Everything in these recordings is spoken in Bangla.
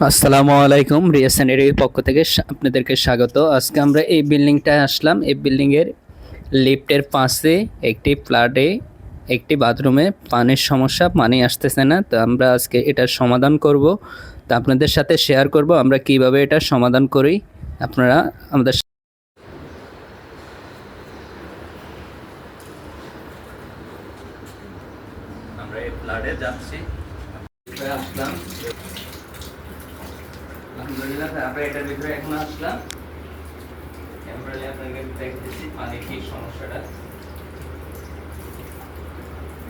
আসসালামু আলাইকুম, রিয়াসানের পক্ষ থেকে আপনাদেরকে স্বাগত। আজকে আমরা এই বিল্ডিংটায় আসলাম। এই বিল্ডিংয়ের লিফটের পাশে একটি ফ্ল্যাটে একটি বাথরুমে পানির সমস্যা, পানি আসতেছে না। তো আমরা আজকে এটার সমাধান করব। তো আপনাদের সাথে শেয়ার করব আমরা কিভাবে এটা সমাধান করি। আপনারা আমাদের আমরা এই ফ্ল্যাটে যাচ্ছি, আসলাম। আলহামদুলিল্লাহ, আমরা এটার ভিতরে এখন আসলাম। টেম্পোরারি আপনাকে দেখতেছি পানির কি সমস্যাটা।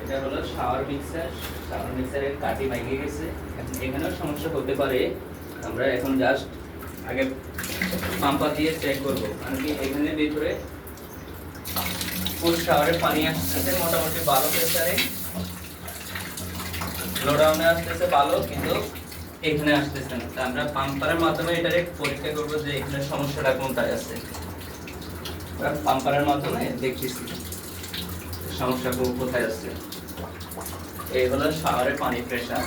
এটা হলো শাওয়ার মিক্সারের কাঠি ভেঙে গেছে। এখানেও সমস্যা হতে পারে। আমরা এখন জাস্ট আগে পাম্পা দিয়ে চেক করবো, কারণ কি এখানে ভিতরে ফুল শাওয়ারে পানি আসতেছে মোটামুটি ভালো প্রেসারে, লোডাউনে আসতেছে ভালো, কিন্তু এখানে আসতেছে না। তা আমরা পাম্পারের মাধ্যমে এটারে পরীক্ষা করবো যে এখানে সমস্যাটা কোনটায় আছে। পাম্পারের মাধ্যমে দেখতেছি সমস্যা কোথায় আছে। এই হলো শাওয়ারের পানি প্রেসার।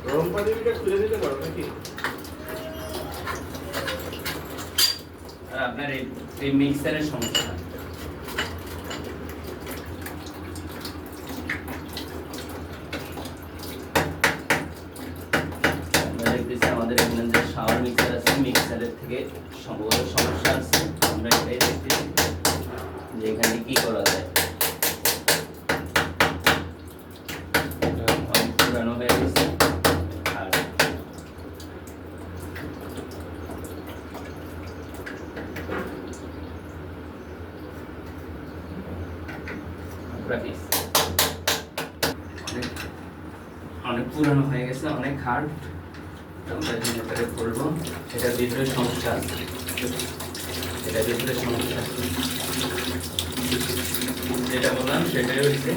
গরম পানি খুলে দিতে পারো নাকি? আপনার এই মিক্সারের সমস্যা। আমাদের এখানে যে শাওয়ার মিক্সার আছে, মিক্সারের থেকে সম্ভবত সমস্যা আছে। আমরা এটাই দেখতেছি যে এখানে কি করা যায়। অনেক পুরানো হয়ে গেছে। আর অনেক পুরানো হয়ে গেছে, অনেক হার্ড। আমরা জেনারেটরে করবো, এটার ভিতরে সমস্যা আছে, এটার ভিতরে সমস্যা আছে। যেটা বললাম সেটাই হয়েছে।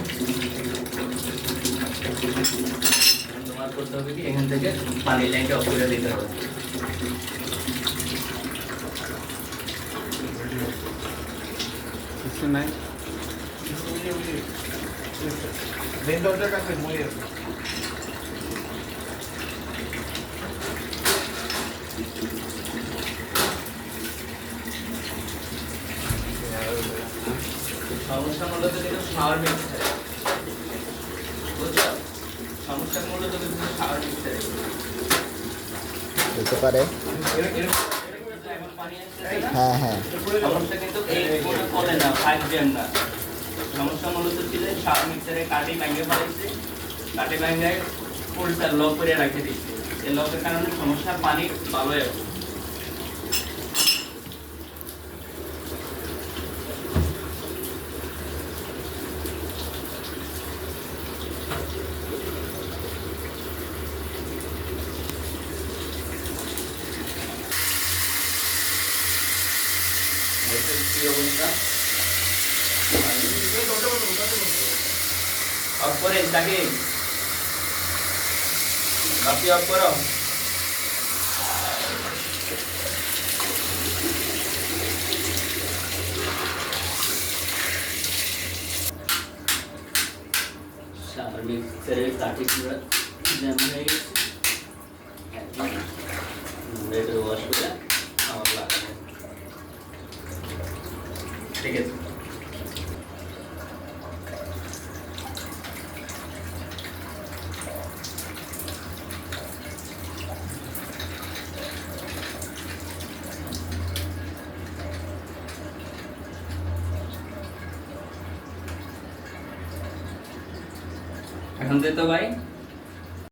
তোমার করতে হবে কি, এখান থেকে পানির লাইনটা অফ করে দিতে হবে। কিছু নাই। মেন দরজার কাছে মই আছে। সমস্যা মূলত কিন্তু শাওয়ার মিক্সারে, বুঝছো? সমস্যা মূলত কিন্তু শাওয়ার মিক্সারে হতে পারে। হ্যাঁ হ্যাঁ, সমস্যা কিন্তু এই কোনো কলে না, 5 না। সমস্যা মূলত ছিল শাওয়ার মিক্সারে কাঠি ভেঙে ফেলেছে, কাঠি ভেঙে ফুলটা লক করে রেখে দিচ্ছে। এই লকের কারণে সমস্যা, পানি ভালো হয়ে যাচ্ছে। কি অবস্থা? অফ করে তাকে বাকি অফ করো। শাওয়ার মিক্সারের কাঠি পুরো জ্যাম হয়ে গেছে। এটা ওয়াশ করে আমার লাগানো, ঠিক আছে। এখন দে তো ভাই